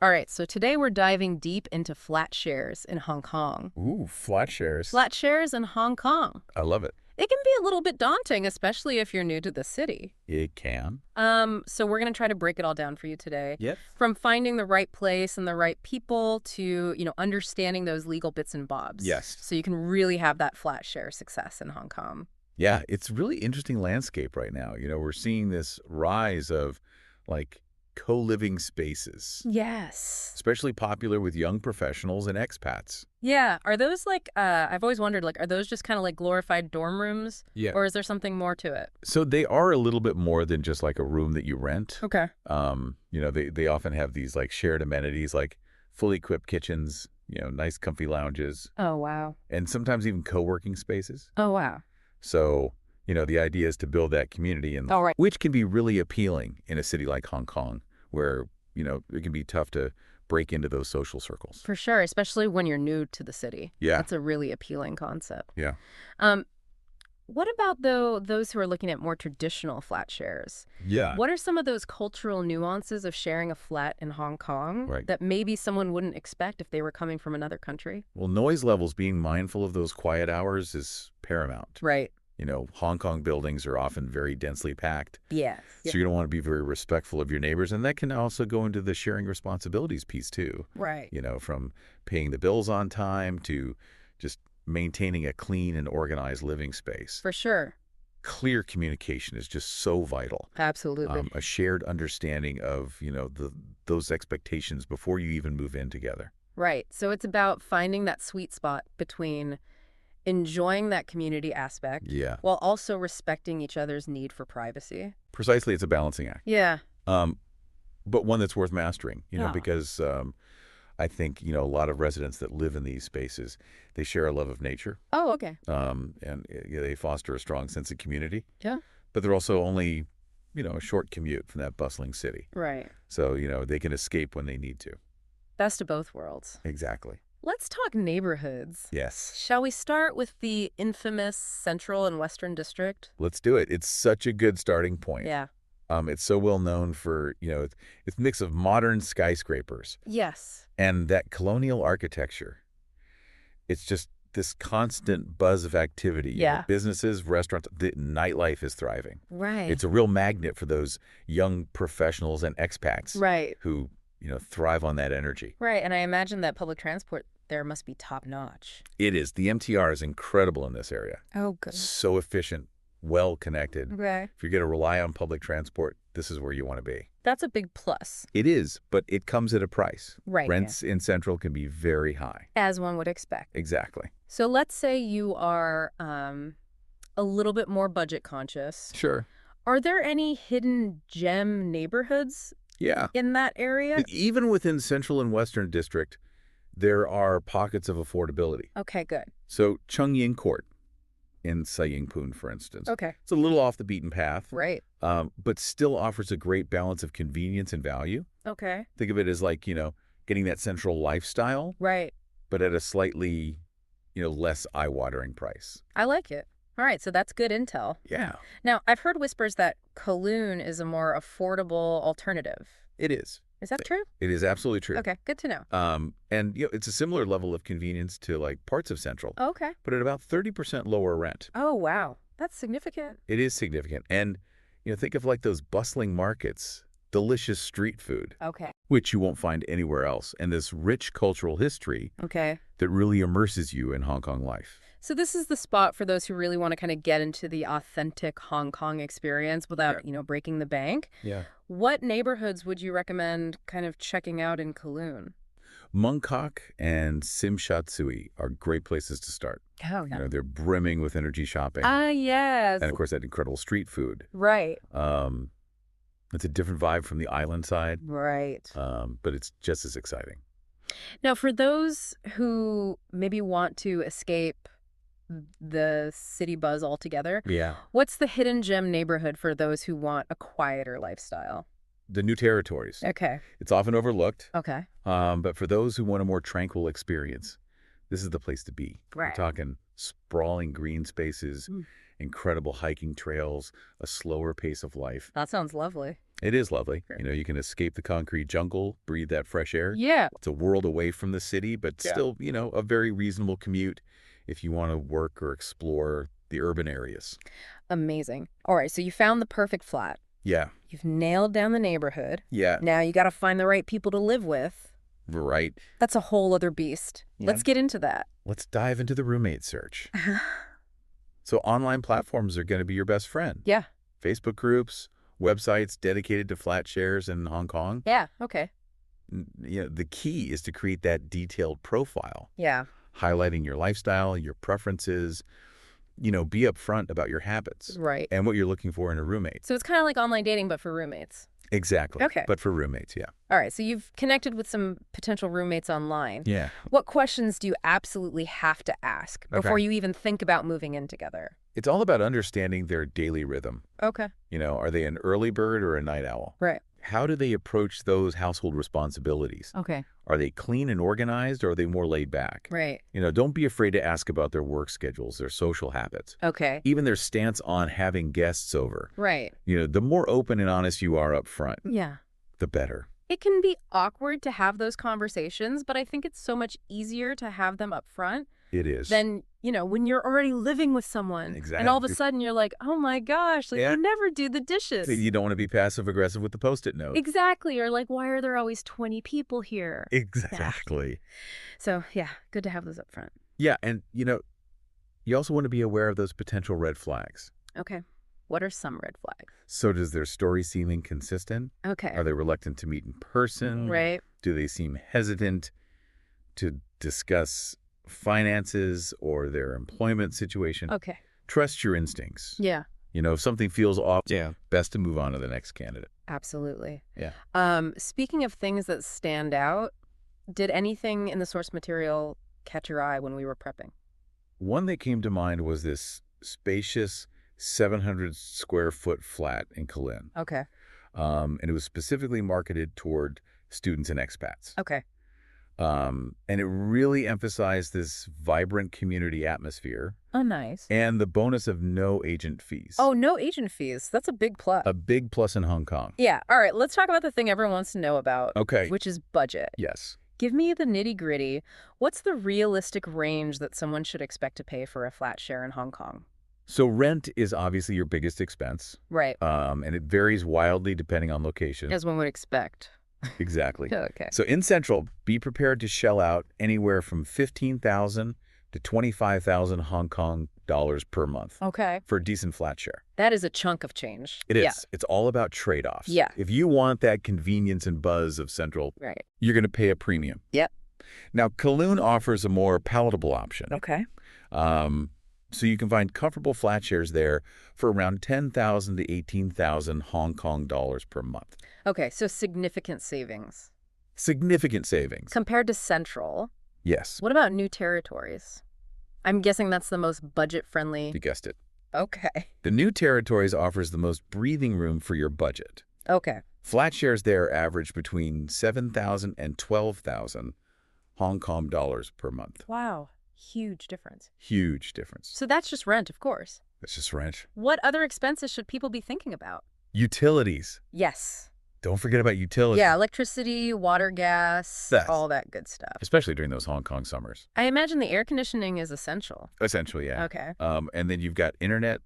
All right, so today we're diving deep into flat shares in Hong Kong. Ooh, flat shares. Flat shares in Hong Kong. I love it. It can be a little bit daunting, especially if you're new to the city. It can. So we're going to try to break it all down for you today. Yep. From finding the right place and the right people to, understanding those legal bits and bobs. Yes. So you can really have that flat share success in Hong Kong. Yeah, it's really interesting landscape right now. We're seeing this rise of like co-living spaces, Yes. especially popular with young professionals and expats. Yeah. Are those I've always wondered, are those just kind of like glorified dorm rooms? Yeah. Or is there something more to it? So they are a little bit more than just like a room that you rent. Okay. They often have these like shared amenities like fully equipped kitchens, nice comfy lounges, Oh, wow. and sometimes even co-working spaces. Oh, wow. So, the idea is to build that community, and All right. which can be really appealing in a city like Hong Kong, where, it can be tough to break into those social circles. For sure, especially when you're new to the city. Yeah. That's a really appealing concept. Yeah. Um, what about, though, those who are looking at more traditional flat shares? Yeah. What are some of those cultural nuances of sharing a flat in Hong Kong Right. that maybe someone wouldn't expect if they were coming from another country? Well, noise levels, being mindful of those quiet hours is paramount. Right. Hong Kong buildings are often very densely packed. Yes. So you're going to want to be very respectful of your neighbors. And that can also go into the sharing responsibilities piece, too. Right. From paying the bills on time to just maintaining a clean and organized living space. For sure. Clear communication is just so vital. Absolutely. A shared understanding of, those expectations before you even move in together. Right. So it's about finding that sweet spot between enjoying that community aspect Yeah. while also respecting each other's need for privacy. Precisely, it's a balancing act. Yeah. But one that's worth mastering, Yeah. because I think, a lot of residents that live in these spaces, they share a love of nature, Oh, okay. and they foster a strong sense of community. Yeah. But they're also only, a short commute from that bustling city. Right. So, they can escape when they need to. Best of both worlds. Exactly. Let's talk neighborhoods. Yes. Shall we start with the infamous Central and Western District? Let's do it. It's such a good starting point. Yeah. It's so well known for, it's a mix of modern skyscrapers Yes. and that colonial architecture. It's just this constant buzz of activity. Yeah. Businesses, restaurants, the nightlife is thriving. Right. It's a real magnet for those young professionals and expats Right. who, thrive on that energy. Right. And I imagine that public transport there must be top notch. It is. The MTR is incredible in this area. Oh, good. So efficient, well connected. Okay. If you're going to rely on public transport, this is where you want to be. That's a big plus. It is, but it comes at a price. Right. Rents in Central can be very high. As one would expect. Exactly. So let's say you are a little bit more budget conscious. Sure. Are there any hidden gem neighborhoods Yeah. in that area? Even within Central and Western District, there are pockets of affordability. Okay, good. So Chung Ying Court in Sai Ying Pun, for instance. Okay. It's a little off the beaten path, Right. but still offers a great balance of convenience and value. Okay. Think of it as like, getting that central lifestyle, Right. but at a slightly, less eye-watering price. I like it. All right, so that's good intel. Yeah, Now, I've heard whispers that Kowloon is a more affordable alternative. it is. Is that true? It is absolutely true. Okay, good to know. And it's a similar level of convenience to like parts of Central, Okay. but at about 30% lower rent. Oh, wow. That's significant. It is significant. And, think of like those bustling markets, delicious street food, Okay. which you won't find anywhere else, and this rich cultural history Okay. that really immerses you in Hong Kong life. So this is the spot for those who really want to kind of get into the authentic Hong Kong experience without, breaking the bank. Yeah. What neighborhoods would you recommend kind of checking out in Kowloon? Mong Kok and Sim Sha Tsui are great places to start. Oh, yeah. They're brimming with energy shopping. Ah, yes. And, of course, that incredible street food. Right. It's a different vibe from the island side, Right. but it's just as exciting. Now, for those who maybe want to escape the city buzz altogether, Yeah. what's the hidden gem neighborhood for those who want a quieter lifestyle? The New Territories. Okay. It's often overlooked, Okay. but for those who want a more tranquil experience, this is the place to be. Right. We're talking sprawling green spaces, incredible hiking trails, a slower pace of life. That sounds lovely. It is lovely. Sure. You can escape the concrete jungle, breathe that fresh air. Yeah. It's a world away from the city, but Yeah. still, a very reasonable commute if you want to work or explore the urban areas. Amazing. All right, so you found the perfect flat. Yeah. You've nailed down the neighborhood. Yeah. Now you got to find the right people to live with. Right. That's a whole other beast. Yeah. Let's get into that. Let's dive into the roommate search. So online platforms are going to be your best friend. Yeah. Facebook groups, websites dedicated to flat shares in Hong Kong. Yeah, okay. The key is to create that detailed profile, Yeah. highlighting your lifestyle, your preferences, be upfront about your habits Right. and what you're looking for in a roommate. So it's kind of like online dating, but for roommates. Exactly. Okay. But for roommates, yeah. All right, so you've connected with some potential roommates online. Yeah. What questions do you absolutely have to ask before you even think about moving in together? It's all about understanding their daily rhythm. Okay. Are they an early bird or a night owl? Right. How do they approach those household responsibilities? Okay. Are they clean and organized, or are they more laid back? Right. Don't be afraid to ask about their work schedules, their social habits, Okay. even their stance on having guests over. Right. The more open and honest you are up front, Yeah. the better. It can be awkward to have those conversations, but I think it's so much easier to have them up front It is. than, when you're already living with someone. Exactly. And all of a sudden you're like, oh my gosh, Yeah. you never do the dishes. You don't want to be passive-aggressive with the Post-it note. Exactly. Or like, why are there always 20 people here? Exactly. So, yeah, good to have those up front. Yeah, and, you also want to be aware of those potential red flags. Okay. What are some red flags? So does their story seem inconsistent? Okay. Are they reluctant to meet in person? Right. Do they seem hesitant to discuss finances or their employment situation? Okay. Trust your instincts. Yeah. If something feels off, best to move on to the next candidate. Absolutely. Yeah. Speaking of things that stand out, did anything in the source material catch your eye when we were prepping? One that came to mind was this spacious 700 square foot flat in Kowloon. Okay. And it was specifically marketed toward students and expats. Okay. And it really emphasized this vibrant community atmosphere. Oh, nice. And the bonus of no agent fees. Oh, no agent fees. That's a big plus. A big plus in Hong Kong. Yeah. All right. Let's talk about the thing everyone wants to know about. Okay. Which is budget. Yes. Give me the nitty-gritty. What's the realistic range that someone should expect to pay for a flat share in Hong Kong? So rent is obviously your biggest expense. Right. And it varies wildly depending on location. As one would expect. Exactly. Okay. So in Central, be prepared to shell out anywhere from 15,000 to 25,000 Hong Kong dollars per month. Okay. For a decent flat share. That is a chunk of change. It is. Yeah. It's all about trade-offs. Yeah. If you want that convenience and buzz of Central, Right. you're going to pay a premium. Yep. Now, Kowloon offers a more palatable option. Okay. So you can find comfortable flat shares there for around 10,000 to 18,000 Hong Kong dollars per month. Okay, so significant savings. Significant savings. Compared to Central, Yes. what about new territories? I'm guessing that's the most budget-friendly. You guessed it. Okay. The new territories offers the most breathing room for your budget. Okay. Flat shares there average between 7,000 and 12,000 Hong Kong dollars per month. Wow. Huge difference. Huge difference. So that's just rent, of course. That's just rent. What other expenses should people be thinking about? Utilities. Yes. Don't forget about utilities. Yeah, electricity, water, gas, Yes. all that good stuff. Especially during those Hong Kong summers. I imagine the air conditioning is essential. Essentially, yeah. Okay. And then you've got internet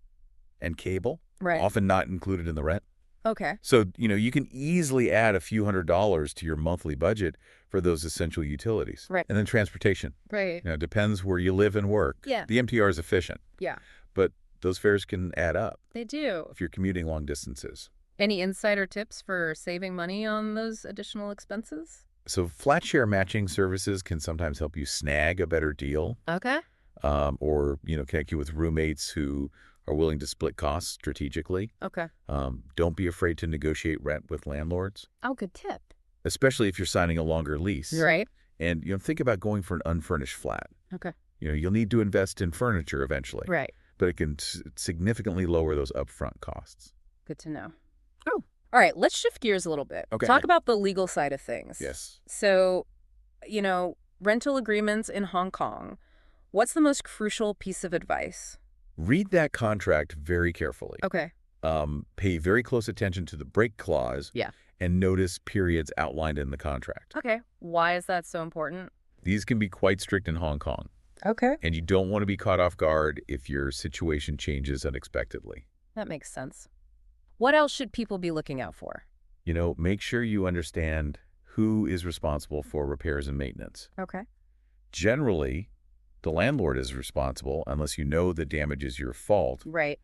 and cable, Right. often not included in the rent. Okay. So, you can easily add a few $100s to your monthly budget for those essential utilities. Right. And then transportation. Right. It depends where you live and work. Yeah. The MTR is efficient, Yeah. but those fares can add up They do. if you're commuting long distances. Any insider tips for saving money on those additional expenses? So flat share matching services can sometimes help you snag a better deal, Okay. or, connect you with roommates who are willing to split costs strategically. Okay. Don't be afraid to negotiate rent with landlords, Oh, good tip. especially if you're signing a longer lease. Right. And, think about going for an unfurnished flat. Okay. You'll need to invest in furniture eventually, Right. but it can significantly lower those upfront costs. Good to know. Oh. All right. Let's shift gears a little bit. Okay. Talk about the legal side of things. Yes. So, rental agreements in Hong Kong. What's the most crucial piece of advice? Read that contract very carefully. Okay. Pay very close attention to the break clause Yeah. and notice periods outlined in the contract. Okay. Why is that so important? These can be quite strict in Hong Kong, Okay. and you don't want to be caught off guard if your situation changes unexpectedly. That makes sense. What else should people be looking out for? Make sure you understand who is responsible for repairs and maintenance. Okay. Generally, the landlord is responsible unless you know the damage is your fault. Right.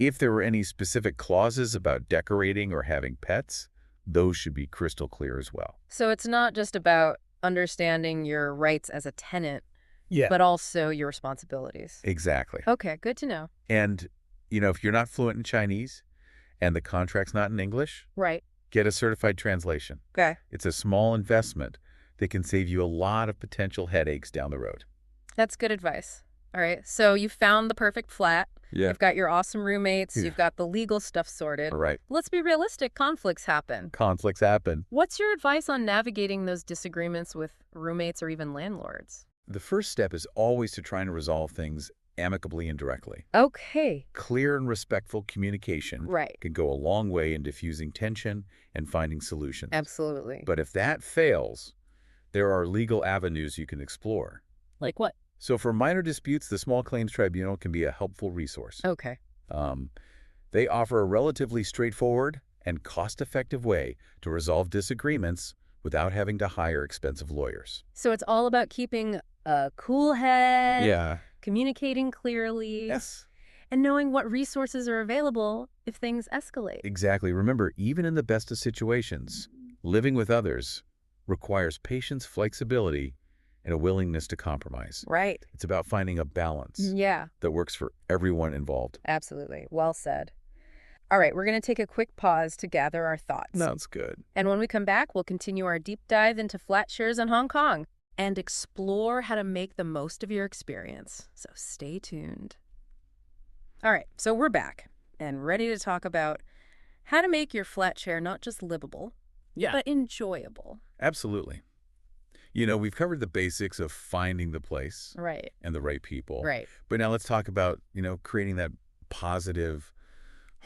If there were any specific clauses about decorating or having pets, those should be crystal clear as well. So it's not just about understanding your rights as a tenant, Yeah. but also your responsibilities. Exactly. Okay, good to know. And, if you're not fluent in Chinese and the contract's not in English, Right. get a certified translation. Okay. It's a small investment that can save you a lot of potential headaches down the road. That's good advice. All right. So you found the perfect flat. Yeah. You've got your awesome roommates. Yeah. You've got the legal stuff sorted. All right. Let's be realistic. Conflicts happen. Conflicts happen. What's your advice on navigating those disagreements with roommates or even landlords? The first step is always to try and resolve things amicably and directly. Okay. Clear and respectful communication Right. can go a long way in diffusing tension and finding solutions. Absolutely. But if that fails, there are legal avenues you can explore. Like what? So for minor disputes, the Small Claims Tribunal can be a helpful resource. Okay. They offer a relatively straightforward and cost-effective way to resolve disagreements without having to hire expensive lawyers. So it's all about keeping a cool head. Yeah. Communicating clearly. Yes. And knowing what resources are available if things escalate. Exactly. Remember, even in the best of situations, living with others requires patience, flexibility, and a willingness to compromise. Right. It's about finding a balance Yeah, that works for everyone involved. absolutely. Well said. All right, we're going to take a quick pause to gather our thoughts. Sounds good. And when we come back, we'll continue our deep dive into Flatshares in Hong Kong and explore how to make the most of your experience. So stay tuned. All right, so we're back and ready to talk about how to make your Flatshare not just livable, but enjoyable. Absolutely. We've covered the basics of finding the place Right, and the right people. right. But now let's talk about, creating that positive,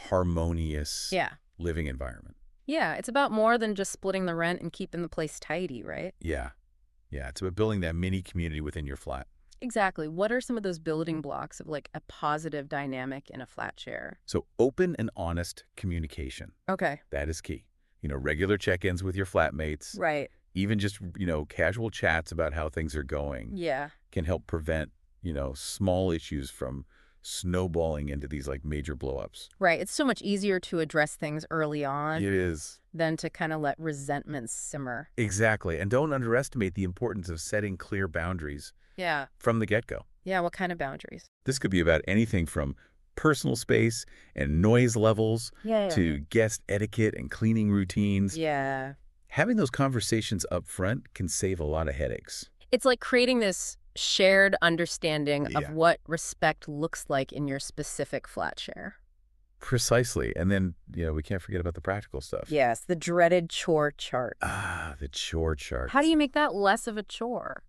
harmonious Yeah. living environment. Yeah, it's about more than just splitting the rent and keeping the place tidy, right? Yeah. Yeah. It's about building that mini community within your flat. Exactly. What are some of those building blocks of like a positive dynamic in a flat share? So open and honest communication. Okay. That is key. Regular check-ins with your flatmates, Right. even just, casual chats about how things are going Yeah. can help prevent, small issues from snowballing into these like major blowups. Right. It's so much easier to address things early on It is. than to kind of let resentment simmer. Exactly. And don't underestimate the importance of setting clear boundaries Yeah. from the get-go. Yeah. What kind of boundaries? This could be about anything from personal space and noise levels Yeah. to guest etiquette and cleaning routines. Yeah. Having those conversations up front can save a lot of headaches. It's like creating this shared understanding of Yeah. what respect looks like in your specific flat share. Precisely. And then, we can't forget about the practical stuff. Yes. The dreaded chore chart. Ah, the chore chart. How do you make that less of a chore?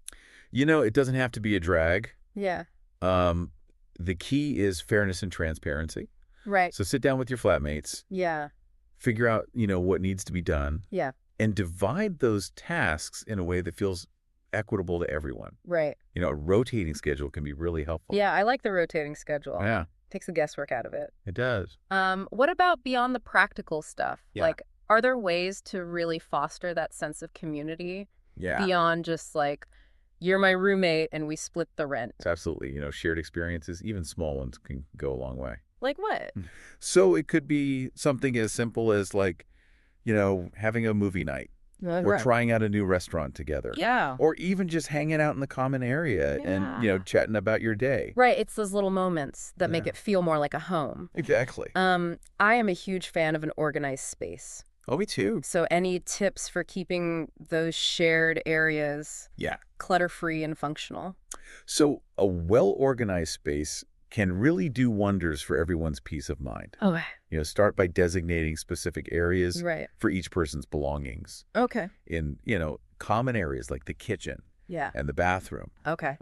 It doesn't have to be a drag. Yeah. The key is fairness and transparency. Right. So sit down with your flatmates, Yeah. figure out, what needs to be done, Yeah. and divide those tasks in a way that feels equitable to everyone. Right. A rotating schedule can be really helpful. Yeah, I like the rotating schedule. Yeah, Takes the guesswork out of it. it does. What about beyond the practical stuff? Yeah. Like, are there ways to really foster that sense of community Yeah, beyond just like, you're my roommate and we split the rent? it's absolutely. Shared experiences, even small ones, can go a long way. Like what? So it could be something as simple as like, having a movie night or trying out a new restaurant together. Yeah. Or even just hanging out in the common area and, Yeah. chatting about your day. Right. It's those little moments that make Yeah. it feel more like a home. Exactly. I am a huge fan of an organized space. Oh, me too. So any tips for keeping those shared areas Yeah. clutter-free and functional? So a well-organized space can really do wonders for everyone's peace of mind. Okay. Start by designating specific areas Right. for each person's belongings Okay. in, common areas like the kitchen Yeah. and the bathroom. Okay.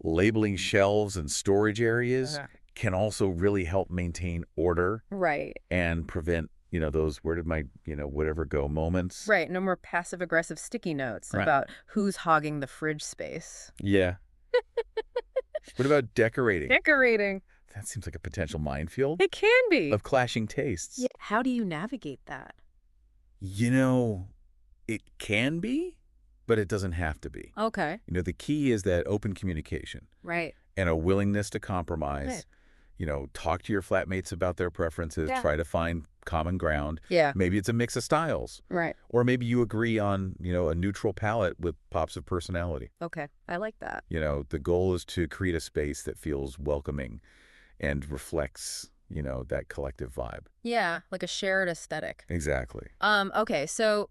Labeling shelves and storage areas Okay. can also really help maintain order Right. and prevent, those where did my, whatever go moments. Right. No more passive-aggressive sticky notes Right. about who's hogging the fridge space. Yeah. What about decorating? Decorating. That seems like a potential minefield It can be. of clashing tastes. Yeah. How do you navigate that? You know, it can be, but it doesn't have to be. Okay. The key is that open communication Right. and a willingness to compromise. Right. Talk to your flatmates about their preferences, Yeah. try to find common ground. Yeah. Maybe it's a mix of styles, Right. or maybe you agree on, a neutral palette with pops of personality. Okay. I like that. The goal is to create a space that feels welcoming and reflects, that collective vibe. Yeah. Like a shared aesthetic. Exactly. Okay. So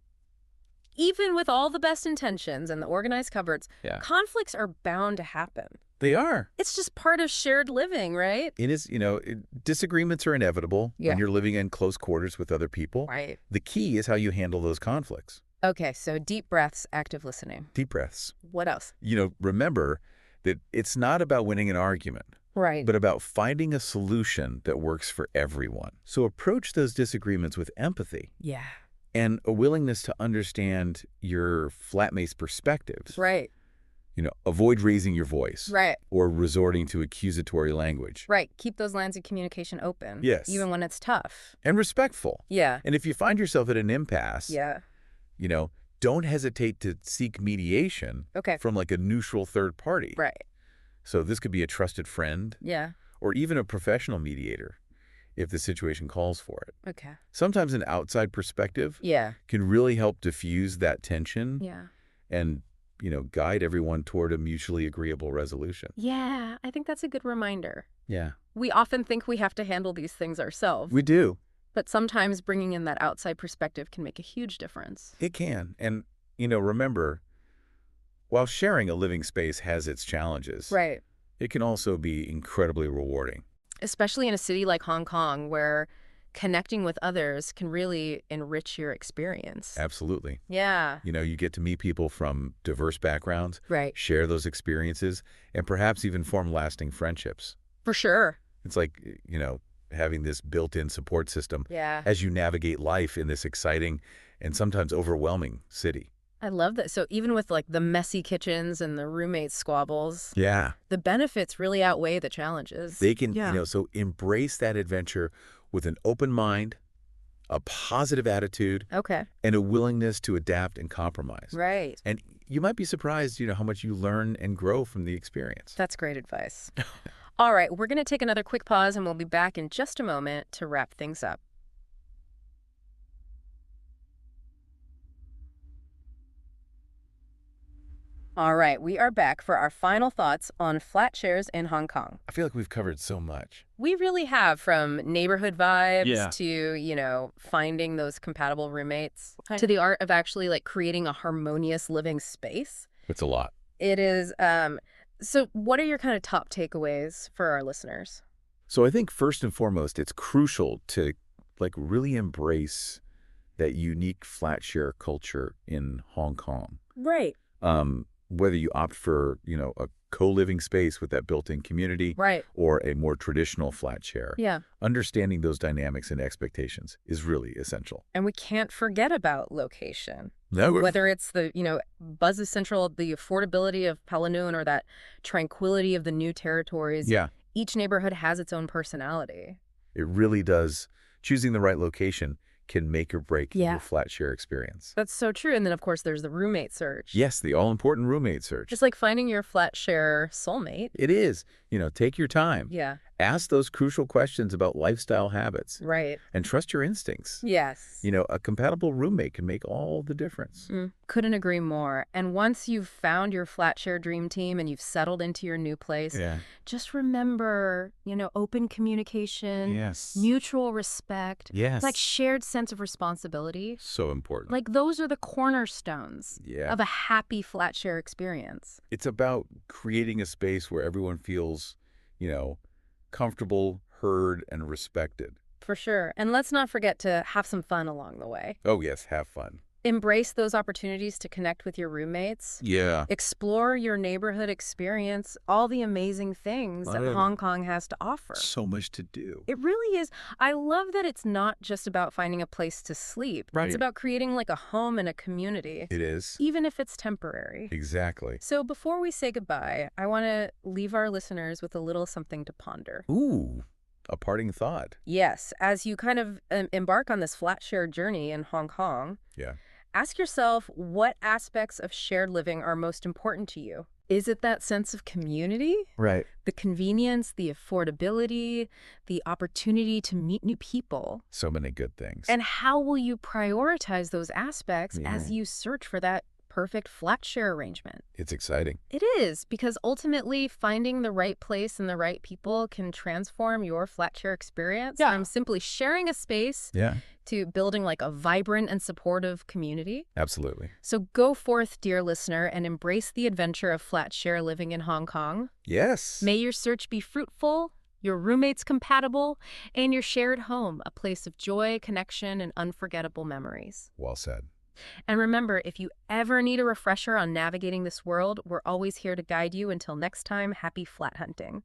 even with all the best intentions and the organized cupboards, Yeah. conflicts are bound to happen. They are. It's just part of shared living, right? It is, disagreements are inevitable Yeah. when you're living in close quarters with other people. Right. The key is how you handle those conflicts. Okay, so deep breaths, active listening. Deep breaths. What else? Remember that it's not about winning an argument, Right. but about finding a solution that works for everyone. So approach those disagreements with empathy Yeah. and a willingness to understand your flatmate's perspectives. Right. Avoid raising your voice Right. or resorting to accusatory language. Right. Keep those lines of communication open. Yes. Even when it's tough. And respectful. Yeah. And if you find yourself at an impasse, Yeah. don't hesitate to seek mediation Okay. from like a neutral third party. Right. So this could be a trusted friend Yeah. or even a professional mediator if the situation calls for it. Okay. Sometimes an outside perspective Yeah. can really help diffuse that tension Yeah. and, guide everyone toward a mutually agreeable resolution. Yeah. I think that's a good reminder. Yeah. We often think we have to handle these things ourselves, We do. but sometimes bringing in that outside perspective can make a huge difference. It can. And, remember, while sharing a living space has its challenges, Right. it can also be incredibly rewarding. Especially in a city like Hong Kong, where connecting with others can really enrich your experience. Absolutely. Yeah. You get to meet people from diverse backgrounds, Right. share those experiences, and perhaps even form lasting friendships. For sure. It's like, having this built-in support system Yeah. as you navigate life in this exciting and sometimes overwhelming city. I love that. So even with like the messy kitchens and the roommate squabbles, Yeah. the benefits really outweigh the challenges. They can, Yeah. so embrace that adventure with an open mind, a positive attitude, Okay. and a willingness to adapt and compromise. Right. And you might be surprised, how much you learn and grow from the experience. That's great advice. All right, we're going to take another quick pause and we'll be back in just a moment to wrap things up. All right, we are back for our final thoughts on flat shares in Hong Kong. I feel like we've covered so much. We really have, from neighborhood vibes Yeah. to, finding those compatible roommates, to the art of actually like creating a harmonious living space. It's a lot. It is, so what are your kind of top takeaways for our listeners? So I think first and foremost, it's crucial to like really embrace that unique flat share culture in Hong Kong. Right. Whether you opt for, a co-living space with that built-in community Right. or a more traditional flat share, Yeah. understanding those dynamics and expectations is really essential. And we can't forget about location. No, Whether it's the, buzz is central, the affordability of Palanun or that tranquility of the new territories. yeah, Each neighborhood has its own personality. it really does. Choosing the right location can make or break Yeah. your flat share experience. That's so true. And then, of course, there's the roommate search. Yes, the all-important roommate search. It's like finding your flat share soulmate. It is. Take your time. Yeah. Ask those crucial questions about lifestyle habits Right. and trust your instincts. Yes. A compatible roommate can make all the difference. Couldn't agree more. And once you've found your flat share dream team and you've settled into your new place, Yeah. just remember, open communication, Yes. mutual respect, Yes. like shared sense of responsibility. So important. Like those are the cornerstones Yeah. of a happy flat share experience. It's about creating a space where everyone feels, comfortable, heard, and respected. For sure. And let's not forget to have some fun along the way. Oh, yes, have fun. Embrace those opportunities to connect with your roommates. Yeah. Explore your neighborhood experience, all the amazing things that Hong Kong has to offer. So much to do. It really is. I love that it's not just about finding a place to sleep. Right. It's about creating like a home and a community, It is. even if it's temporary. Exactly. So before we say goodbye, I want to leave our listeners with a little something to ponder. Ooh, a parting thought. Yes, as you kind of embark on this Flatshare journey in Hong Kong, Yeah. ask yourself what aspects of shared living are most important to you. Is it that sense of community? Right. The convenience, the affordability, the opportunity to meet new people? So many good things. And how will you prioritize those aspects as you search for that perfect flat share arrangement? It's exciting. It is, because ultimately finding the right place and the right people can transform your flat share experience from simply sharing a space Yeah. to building like a vibrant and supportive community. Absolutely. So go forth, dear listener, and embrace the adventure of flat share living in Hong Kong. Yes. May your search be fruitful, your roommates compatible, and your shared home a place of joy, connection, and unforgettable memories. Well said. And remember, if you ever need a refresher on navigating this world, we're always here to guide you. Until next time, happy flat hunting.